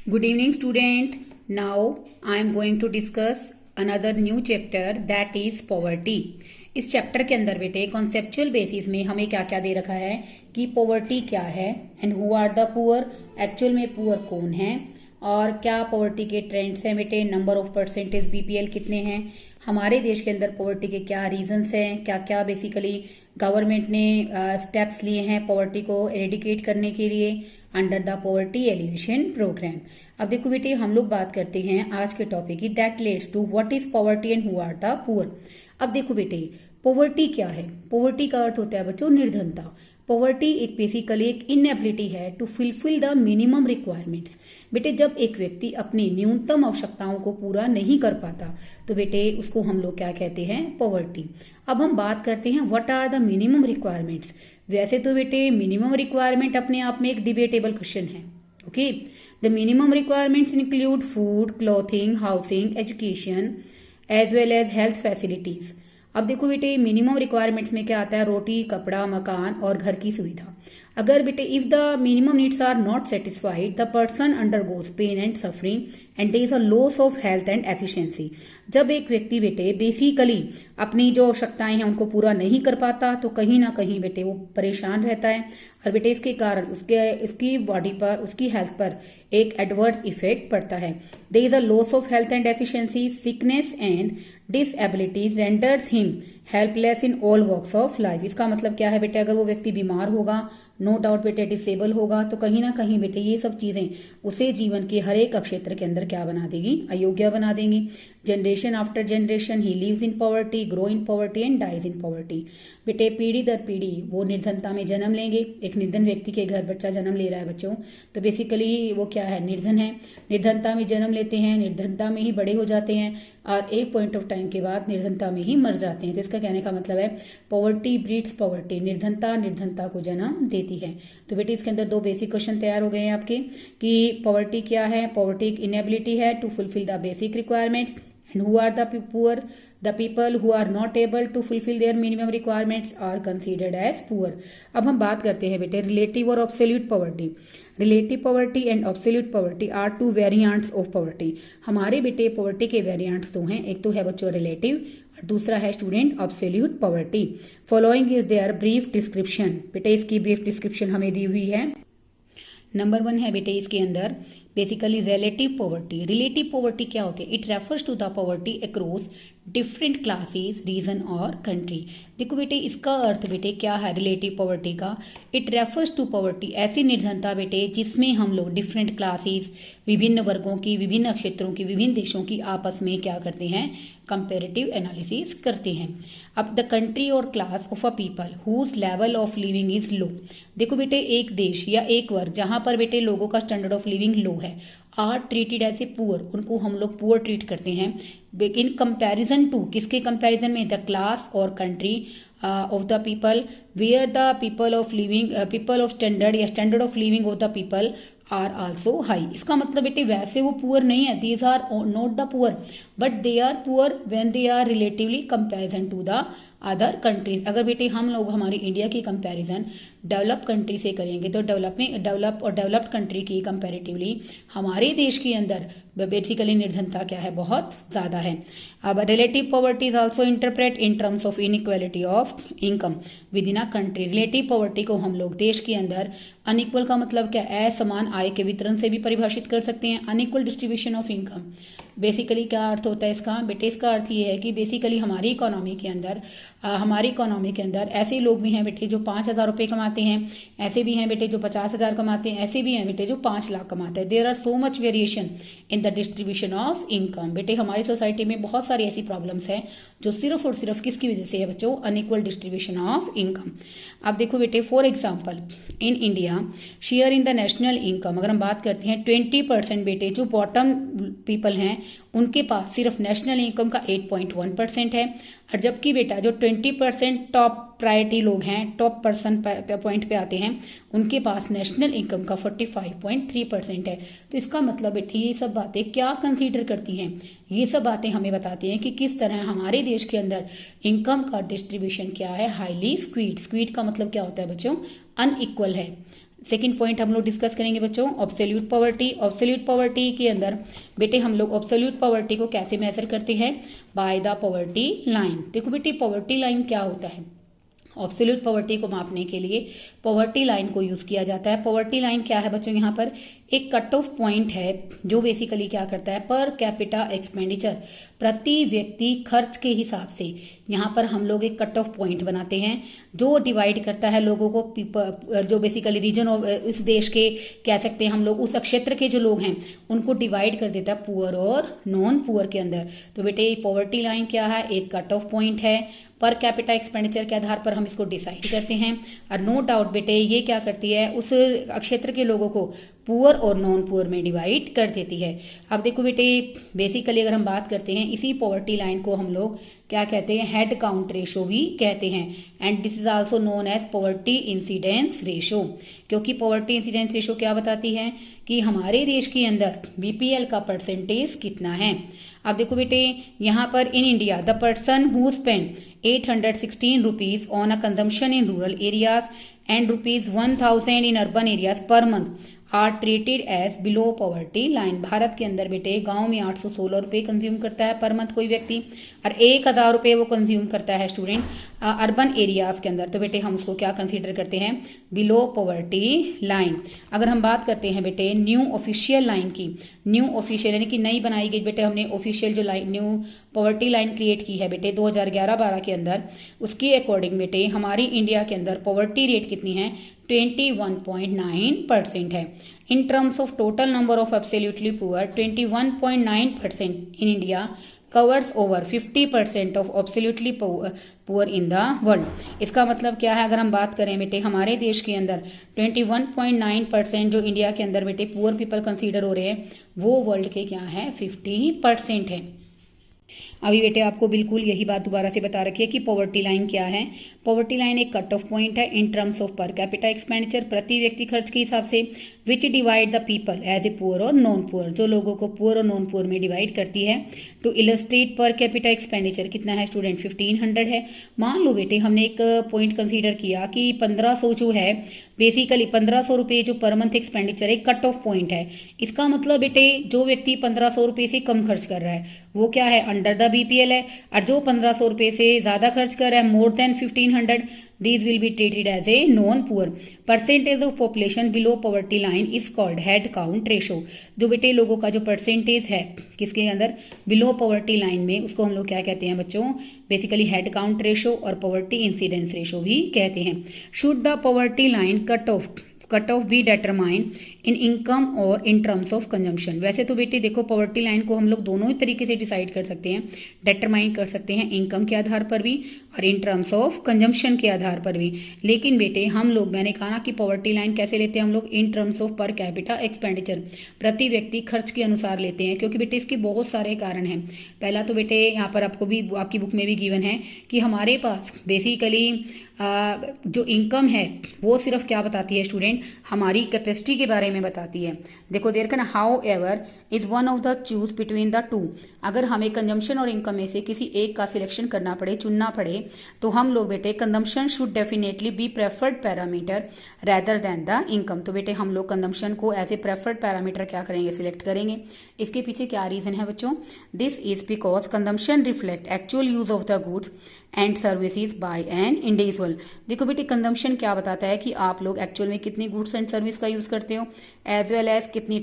Good evening, student. Now I am going to discuss another new chapter that is poverty. इस chapter के अंदर बेटे conceptual basis में हमें क्या क्या दे रखा है कि पॉवर्टी क्या है and who are the poor, actual में पुअर कौन है और क्या पॉवर्टी के ट्रेंड्स हैं बेटे, नंबर ऑफ परसेंटेज बीपीएल कितने हैं, हमारे देश के अंदर पॉवर्टी के क्या रीजंस हैं, क्या क्या बेसिकली गवर्नमेंट ने स्टेप्स लिए हैं पॉवर्टी को एरेडिकेट करने के लिए under the poverty alleviation programme. अब देखो बेटे हम लोग बात करते हैं आज के टॉपिक की that let's to what is poverty and who are the poor. अब देखो बेटे पॉवर्टी क्या है, पॉवर्टी का अर्थ होता है बच्चों निर्धनता। पॉवर्टी एक बेसिकली एक इनएबिलिटी है to fulfil the minimum requirements. बेटे जब एक व्यक्ति अपनी न्यूनतम आवश्यकताओं को पूरा नहीं कर पाता तो बेटे उसको हम लोग क्या कहते हैं, पॉवर्टी। अब हम बात करते हैं what are the minimum requirements. वैसे तो बेटे मिनिमम रिक्वायरमेंट अपने आप में एक डिबेटेबल क्वेश्चन है। Okay, the minimum requirements include food, clothing, housing, education as well as health facilities. अब देखो बेटे मिनिमम रिक्वायरमेंट्स में क्या आता है, रोटी, कपड़ा, मकान और घर की सुविधा। अगर बेटे if the minimum needs are not satisfied the person undergoes pain and suffering and there is a loss of health and efficiency. जब एक व्यक्ति बेटे बेसिकली अपनी जो आवश्यकताएं हैं उनको पूरा नहीं कर पाता तो कहीं ना कहीं बेटे वो परेशान रहता है और बेटे इसके कारण उसकी बॉडी पर, उसकी हेल्थ पर एक एडवर्स इफेक्ट पड़ता है। There is a loss of health and efficiency, sickness and disability renders him helpless in all walks of life. इसका मतलब क्या है बेटे, अगर वो व्यक्ति बीमार होगा, नो डाउट बेटे डिसेबल होगा, तो कहीं ना कहीं बेटे ये सब चीजें उसे जीवन के हर एक क्षेत्र के अंदर क्या बना देगी, अयोग्य बना देंगी। Generation after generation he lives in poverty, grow in poverty and dies in poverty. बेटे पीढ़ी दर पीढ़ी वो निर्धनता में जन्म लेंगे। एक निर्धन व्यक्ति के घर बच्चा जन्म ले रहा है बच्चों, तो बेसिकली वो क्या है, निर्धन है। निर्धनता में जन्म लेते हैं, निर्धनता में ही बड़े हो जाते हैं और एक पॉइंट ऑफ टाइम के बाद निर्धनता में ही मर जाते हैं। तो इसका कहने का मतलब है पॉवर्टी ब्रीड्स पॉवर्टी, निर्धनता को जन्म देती है। तो बेटे इसके अंदर दो बेसिक क्वेश्चन तैयार हो गए हैं आपके कि पॉवर्टी क्या है। पॉवर्टी एक इनएबिलिटी है to fulfil the basic requirement and who are the poor, the people who are not able to fulfill their minimum requirements are considered as poor। अब हम बात करते हैं बेटे रिलेटिव और absolute poverty. Relative poverty and absolute poverty are two variants of poverty. हमारे बेटे poverty के वेरिएंट्स दो हैं, एक तो है बच्चों रिलेटिव और दूसरा है student absolute poverty. Following is there brief description. बेटे इसकी ब्रीफ डिस्क्रिप्शन हमें दी हुई है। नंबर 1 है बेटे इसके अंदर बेसिकली रिलेटिव पॉवर्टी। रिलेटिव पॉवर्टी क्या होती है, it refers to the poverty across different classes, region और कंट्री। देखो बेटे इसका अर्थ बेटे क्या है रिलेटिव पॉवर्टी का, इट रेफर्स टू पॉवर्टी ऐसी निर्धनता बेटे जिसमें हम लोग डिफरेंट क्लासेस, विभिन्न वर्गों की, विभिन्न क्षेत्रों की, विभिन्न देशों की आपस में क्या करते हैं, कंपेरेटिव एनालिसिस करते हैं। अब द कंट्री और class of a people whose level of living is low. देखो बेटे एक देश या एक वर्ग जहां पर बेटे लोगों का स्टैंडर्ड ऑफ लिविंग लो है, are treated as a poor, उनको हम लोग पुअर ट्रीट करते हैं इन कंपैरिजन टू, किसके कंपैरिजन में, द क्लास और country of the people where the people of standard या standard of living of the people are also high. इसका मतलब बेटे वैसे वो पुअर नहीं है, these are not the poor but they are poor when they are relatively comparison to the other countries. अगर बेटे हम लोग हमारी इंडिया की कंपैरिजन डेवलप कंट्री से करेंगे तो डेवलप्ड कंट्री की कंपैरेटिवली हमारे देश के अंदर बेसिकली निर्धनता क्या है, बहुत ज्यादा है। अब relative poverty is also interpret in terms of inequality of income with in a country. Relative poverty को हम लोग देश के अंदर अनइक्वल का मतलब क्या, असमान आय के वितरण से भी परिभाषित कर सकते हैं। Unequal distribution of income basically क्या अर्थ होता है इसका, बेटे इसका अर्थ ये है कि बेसिकली हमारी इकोनॉमी के अंदर ऐसे लोग भी हैं बेटे जो 5,000 रुपये कमाते हैं, ऐसे भी हैं बेटे जो 50,000 कमाते हैं, ऐसे भी हैं बेटे जो 5 लाख कमाते हैं। There are so much variation in the distribution of income. बेटे हमारी सोसाइटी में बहुत सारी ऐसी प्रॉब्लम्स हैं जो सिर्फ और सिर्फ किसकी वजह से है बच्चों, अनइक्वल डिस्ट्रीब्यूशन ऑफ इनकम। अब देखो बेटे for example in India share in the national income, अगर हम बात करते हैं 20% बेटे जो बॉटम पीपल हैं उनके पास सिर्फ नेशनल इनकम का 8.1% है, और जबकि बेटा जो 20% टॉप प्रायोरिटी लोग हैं, टॉप पर्सन पॉइंट पे आते हैं, उनके पास नेशनल इनकम का 45.3% है। तो इसका मतलब बेटे ये सब बातें क्या कंसीडर करती हैं, ये सब बातें हमें बताती हैं कि किस तरह हमारे देश के अंदर इनकम का डिस्ट्रीब्यूशन क्या है, हाईली स्क्वीड। स्क्वीड का मतलब क्या होता है बच्चों, अनइक्वल है। सेकंड पॉइंट हम लोग डिस्कस करेंगे बच्चों, ऑब्सोल्यूट पॉवर्टी। ऑब्सोल्यूट पॉवर्टी के अंदर बेटे हम लोग ऑब्सोल्यूट पॉवर्टी को कैसे मेजर करते हैं, बाय द पॉवर्टी लाइन। देखो बेटे पॉवर्टी लाइन क्या होता है, ऑब्सोल्यूट पॉवर्टी को मापने के लिए पॉवर्टी लाइन को यूज किया जाता है। पॉवर्टी लाइन क्या है बच्चों, यहाँ पर एक कट ऑफ पॉइंट है जो बेसिकली क्या करता है, पर कैपिटा एक्सपेंडिचर, प्रति व्यक्ति खर्च के हिसाब से यहाँ पर हम लोग एक कट ऑफ पॉइंट बनाते हैं जो डिवाइड करता है लोगों को, जो बेसिकली रीजन ऑफ उस देश के कह सकते हैं हम लोग, उस क्षेत्र के जो लोग हैं उनको डिवाइड कर देता है पुअर और नॉन पुअर के अंदर। तो बेटे पॉवर्टी लाइन क्या है, एक कट ऑफ पॉइंट है, पर कैपिटा एक्सपेंडिचर के आधार पर हम इसको डिसाइड करते हैं। और नो डाउट बेटे ये क्या करती है, उस क्षेत्र के लोगों को पुअर और नॉन पुअर में डिवाइड कर देती है। अब देखो बेटे बेसिकली अगर हम बात करते हैं, इसी पॉवर्टी लाइन को हम लोग क्या कहते हैं, हेड काउंट रेशो भी कहते हैं, and this is also known as poverty incidence ratio. क्योंकि पॉवर्टी इंसिडेंस रेशो क्या बताती है कि हमारे देश के अंदर बीपीएल का परसेंटेज कितना है। अब देखो बेटे यहाँ पर in India the person who spend 816 rupees on a consumption in rural areas and rupees 1000 in urban areas per month are treated as below poverty line. Bharat के अंदर बेटे गांव में 816 रुपये कंज्यूम करता है पर मंथ कोई व्यक्ति, और 1000 रुपये वो कंज्यूम करता है स्टूडेंट अर्बन एरियाज के अंदर। तो बेटे हम उसको क्या कंसीडर करते हैं, बिलो पॉवर्टी लाइन। अगर हम बात करते हैं बेटे न्यू ऑफिशियल लाइन की, न्यू ऑफिशियल यानी कि नई बनाई गई बेटे हमने ऑफिशियल जो line new poverty line create की है बेटे 2011-12 के अंदर, उसके अकॉर्डिंग बेटे हमारी इंडिया के अंदर पॉवर्टी रेट कितनी है, 21.9% है। In terms of total number of absolutely poor 21.9% in India covers over 50% of absolutely poor in the world. इसका मतलब क्या है, अगर हम बात करें बेटे हमारे देश के अंदर 21.9% जो इंडिया के अंदर बेटे पुअर पीपल कंसीडर हो रहे हैं, वो वर्ल्ड के क्या है 50% है। अभी बेटे आपको बिल्कुल यही बात दोबारा से बता रखी है कि पॉवर्टी लाइन क्या है। पॉवर्टी लाइन एक कट ऑफ पॉइंट है in terms of per capita expenditure, प्रति व्यक्ति खर्च के हिसाब से, which divide the people as a poor और नॉन पुअर, जो लोगों को पुअर और नॉन पुअर में डिवाइड करती है। To illustrate per capita expenditure कितना है स्टूडेंट, 1500 है। मान लो बेटे हमने एक पॉइंट कंसीडर किया कि 1500 जो है बेसिकली 1500 रुपये जो पर मंथ एक्सपेंडिचर एक कट ऑफ पॉइंट है। इसका मतलब बेटे जो व्यक्ति 1500 रुपये से कम खर्च कर रहा है वो क्या है, अंडर द बीपीएल है, और जो 1500 रुपये से ज्यादा खर्च कर रहा है more than 1500, these will be treated as a non-poor. Percentage of population below poverty line is called head count ratio. जो बेटे लोगों का जो परसेंटेज है किसके अंदर, बिलो पॉवर्टी लाइन में, उसको हम लोग क्या कहते हैं बच्चों, बेसिकली हेड काउंट रेशो और पॉवर्टी इंसिडेंस रेशो भी कहते हैं। Should the poverty line cut off be determine in income और इन टर्म्स ऑफ कंजम्पशन। वैसे तो बेटे देखो पॉवर्टी लाइन को हम लोग दोनों ही तरीके से डिसाइड कर सकते हैं, डिटरमाइन कर सकते हैं इनकम के आधार पर भी और इन टर्म्स ऑफ कंजम्पशन के आधार पर भी। लेकिन बेटे हम लोग, मैंने कहा ना कि पॉवर्टी लाइन कैसे लेते हैं हम लोग, इन terms of per capita expenditure, प्रति व्यक्ति खर्च के अनुसार लेते हैं, क्योंकि बेटे इसके बहुत सारे कारण हैं। पहला तो बेटे यहाँ पर आपको भी आपकी बुक में भी गिवन है कि हमारे पास बेसिकली जो इनकम है वो सिर्फ क्या बताती है स्टूडेंट, हमारी कैपेसिटी के बारे में बताती है। देखो there can however is one of the choose between the two. अगर हमें कंजम्पशन और इनकम में से किसी एक का सिलेक्शन करना पड़े, चुनना पड़े, तो हम लोग बेटे consumption should definitely be preferred parameter rather than the income. तो बेटे हम लोग कंजम्पशन को एज ए प्रेफर्ड पैरामीटर क्या करेंगे, सिलेक्ट करेंगे। इसके पीछे क्या रीजन है बच्चों, this is because consumption reflect actual use of the goods and services by an individual. देखो बेटे कंजम्पशन क्या बताता है कि आप लोग एक्चुअल में कितनी गुड्स एंड सर्विस का यूज करते हो, एज वेल एज कितनी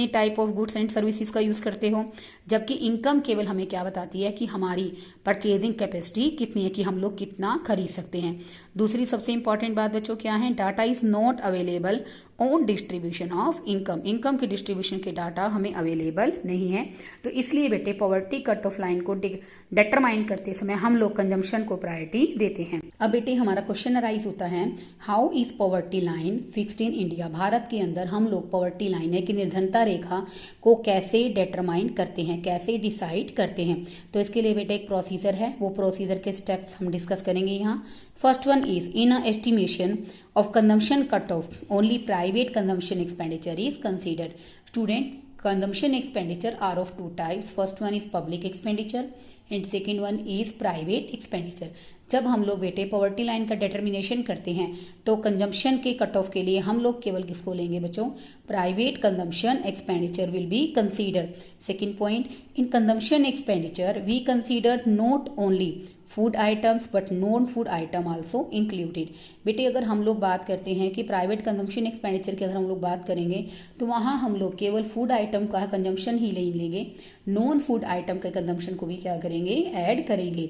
type of goods and services का यूज करते हो। जबकि इनकम केवल हमें क्या बताती है कि हमारी परचेजिंग कैपेसिटी कितनी है, कि हम लोग कितना खरीद सकते हैं। दूसरी सबसे इंपॉर्टेंट बात बच्चों क्या है, data is not available on distribution of income. Income के डिस्ट्रीब्यूशन के डाटा हमें अवेलेबल नहीं है, तो इसलिए बेटे पॉवर्टी कट ऑफ लाइन को डिटरमाइन करते समय हम लोग कंजम्पशन को प्रायोरिटी देते हैं। अब बेटे हमारा क्वेश्चन अराइज होता है, how is poverty line fixed in India. Bharat के अंदर हम लोग पॉवर्टी लाइन की निर्धनता रेखा को कैसे डिटरमाइन करते हैं, कैसे डिसाइड करते हैं। तो इसके लिए बेटे एक प्रोसीजर है, वो प्रोसीजर के स्टेप्स हम डिस्कस करेंगे यहाँ। First one is in a estimation of consumption cut off only private consumption expenditure is considered. Student consumption expenditure are of two types. First one is public expenditure and second one is private expenditure. जब हम लोग बेटे poverty line का determination करते हैं तो consumption के cut off के लिए हम लोग केवल किसको लेंगे बच्चों, private consumption expenditure will be consider. Second point, in consumption expenditure we consider not only food items but non food item also included. बेटे अगर हम लोग बात करते हैं कि प्राइवेट कंजम्पशन एक्सपेंडिचर की अगर हम लोग बात करेंगे तो वहाँ हम लोग केवल फूड आइटम का कंजम्पशन ही नहीं लेंगे, नॉन फूड आइटम के कंजम्पशन को भी क्या करेंगे, ऐड करेंगे.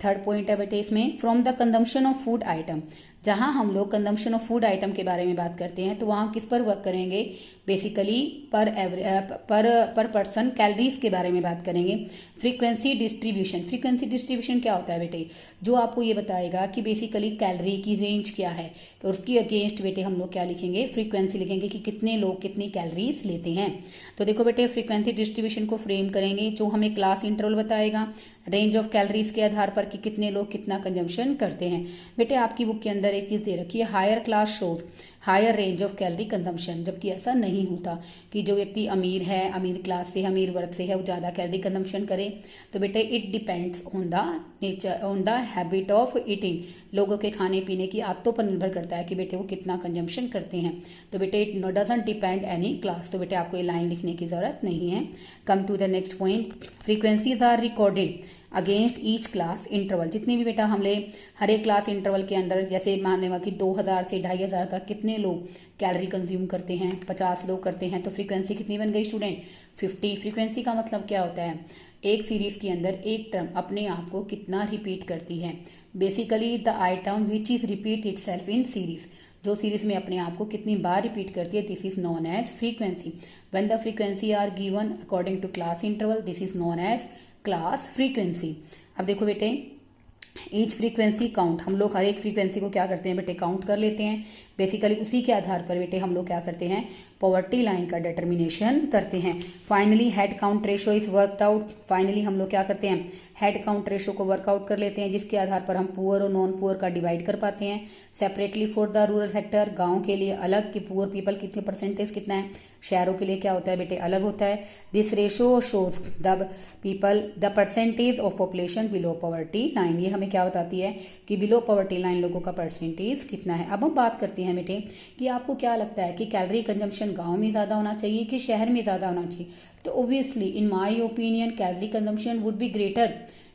थर्ड पॉइंट है बेटे इसमें, from the consumption of food item. जहां हम लोग कंजम्पशन ऑफ फूड आइटम के बारे में बात करते हैं तो वहां किस पर वर्क करेंगे, बेसिकली पर पर्सन कैलोरीज के बारे में बात करेंगे. Frequency distribution. फ्रीक्वेंसी डिस्ट्रीब्यूशन क्या होता है बेटे, जो आपको ये बताएगा कि बेसिकली कैलोरी की रेंज क्या है, तो उसकी अगेंस्ट बेटे हम लोग क्या लिखेंगे, फ्रीक्वेंसी लिखेंगे कि कितने लोग कितनी कैलोरीज लेते हैं. तो देखो बेटे फ्रीक्वेंसी डिस्ट्रीब्यूशन को फ्रेम करेंगे जो हमें क्लास इंटरवल बताएगा रेंज ऑफ कैलोरीज के आधार पर कि कितने लोग कितना कंजम्पशन करते हैं. बेटे आपकी बुक के अंदर एक चीज दे रखी है, higher class shows higher range of calorie consumption, जबकि ऐसा नहीं होता कि जो व्यक्ति अमीर है, अमीर क्लास से है, अमीर वर्ग से है, वो ज़्यादा कैलोरी कंजम्पशन करे. तो बेटे it depends on the nature, on the habit of eating. लोगों के खाने पीने की आदतों पर निर्भर करता है कि बेटे वो कितना कंजम्पशन करते हैं. तो बेटे it doesn't depend any class. तो बेटे आपको ये लाइन लिखने की जरूरत नहीं है. Come to the next point, frequencies are recorded against each class interval. जितने भी बेटा हमने हर एक क्लास इंटरवल के अंदर, जैसे मान लेवा कि 2000 से 2500 तक कितने लोग कैलोरी कंज्यूम करते हैं, 50 लोग करते हैं, तो फ्रीक्वेंसी कितनी बन गई स्टूडेंट, 50. फ्रीक्वेंसी का मतलब क्या होता है, एक सीरीज के अंदर एक टर्म अपने आप को कितना रिपीट करती है. Basically the item which is repeat itself in series, जो सीरीज में अपने आप को कितनी बार रिपीट करती है, this is known as frequency. When the frequency are given according to class interval, this is known as class frequency. अब देखो बेटे ईच फ्रीक्वेंसी काउंट, हम लोग हर एक फ्रीक्वेंसी को क्या करते हैं बेटे, काउंट कर लेते हैं. बेसिकली उसी के आधार पर बेटे हम लोग क्या करते हैं, पॉवर्टी लाइन का डिटर्मिनेशन करते हैं. Finally head count ratio is worked out. Finally हम लोग क्या करते हैं, हेड काउंट रेशो को वर्कआउट कर लेते हैं, जिसके आधार पर हम पुअर और नॉन पुअर का डिवाइड कर पाते हैं. Separately for the rural sector, गांव के लिए अलग कि पुअर पीपल कितने परसेंटेज कितना है, शहरों के लिए क्या होता है बेटे, अलग होता है. This ratio shows the people the percentage of population below poverty line. ये हमें क्या बताती है कि बिलो पॉवर्टी लाइन लोगों का परसेंटेज कितना है. अब हम बात करते हैं बेटे कि आपको क्या लगता है कि कैलोरी कंजम्पशन गांव में ज्यादा होना चाहिए कि शहर में ज्यादा होना चाहिए. तो obviously in my opinion calorie consumption would be greater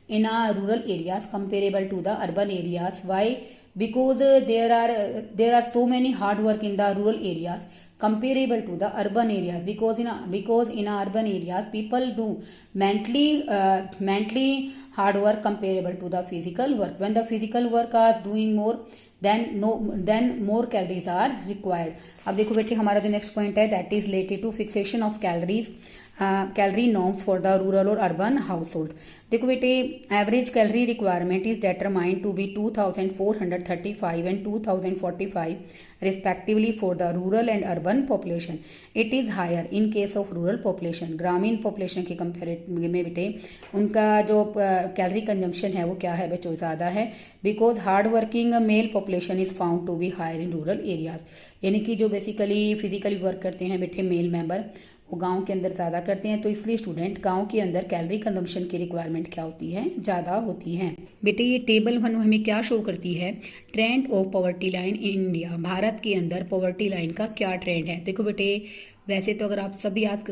in rural areas comparable to the urban areas. Why? Because there are so many hard work in the rural areas comparable to the urban areas. Because in urban areas people do mentally hard work comparable to the physical work. When the physical work is doing more, then more calories are required. अब देखो बेटे हमारा जो next point है that is related to fixation of calories, calorie norms for the rural और urban household. देखो बेटे average calorie requirement is determined to be 2435 and 2045 respectively for the rural and urban population. It is higher in case of rural population. ग्रामीण population के comparative में बेटे उनका जो calorie consumption है वो क्या है बच्चों, ज़्यादा है. Because hard working male population is found to be higher in rural areas. यानी कि जो बेसिकली फिजिकली वर्क करते हैं बेटे मेल मेंबर वो गांव के अंदर ज़्यादा करते हैं. तो इसलिए स्टूडेंट गांव के अंदर कैलोरी कंजम्पशन की रिक्वायरमेंट क्या होती है, ज़्यादा होती है. बेटे ये टेबल हमें क्या शो करती है, trend of poverty line in India. Bharat के अंदर पॉवर्टी लाइन का क्या ट्रेंड है. देखो बेटे वैसे तो अगर आप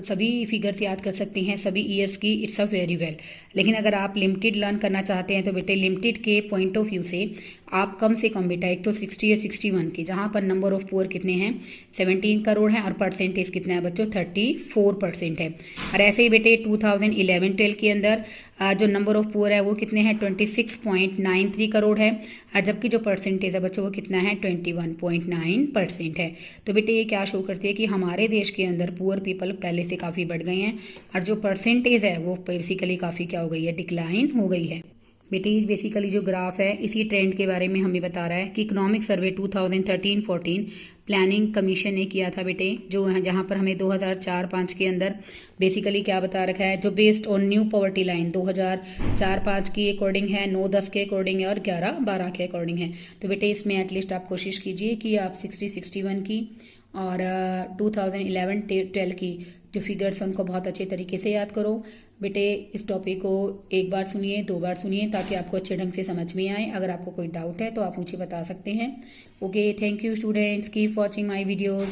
सभी फिगर्स याद कर सकते हैं सभी ईयर्स की, इट्स अ वेरी वेल. लेकिन अगर आप लिमिटेड लर्न करना चाहते हैं तो बेटे लिमिटेड के पॉइंट ऑफ व्यू से आप कम से कम बेटा एक तो 60 या 61 की, जहां पर नंबर ऑफ पुअर कितने हैं 17 करोड़ हैं और परसेंटेज कितना है बच्चों 34% है. और ऐसे ही बेटे 2011-12 के अंदर जो नंबर ऑफ पुअर है वो कितने हैं 26.93 करोड़ है, और जबकि जो परसेंटेज है बच्चों वो कितना है 21.9% है. तो बेटे ये क्या शो करती है कि हमारे देश के अंदर पुअर पीपल पहले से काफ़ी बढ़ गए हैं और जो परसेंटेज है वो बेसिकली काफ़ी क्या हो गई है, डिक्लाइन हो गई है. बेटे बेसिकली जो ग्राफ है इसी ट्रेंड के बारे में हमें बता रहा है कि इकोनॉमिक सर्वे 2013-14 प्लानिंग कमीशन ने किया था बेटे, जो जहां पर हमें 2004-5 के अंदर बेसिकली क्या बता रखा है, जो based on new poverty line 2004-5 की अकॉर्डिंग है, 9-10 के अकॉर्डिंग है और 11-12 के अकॉर्डिंग है. तो बेटे इसमें एटलीस्ट आप कोशिश कीजिए कि आप 60-61 की और 2011-12 की जो फिगर्स हैं उनको बहुत अच्छे तरीके से याद करो। बेटे इस टॉपिक को एक बार सुनिए, 2 बार सुनिए, ताकि आपको अच्छे ढंग से समझ में आए। अगर आपको कोई डाउट है तो आप मुझे बता सकते हैं। Okay, thank you students, keep watching my videos.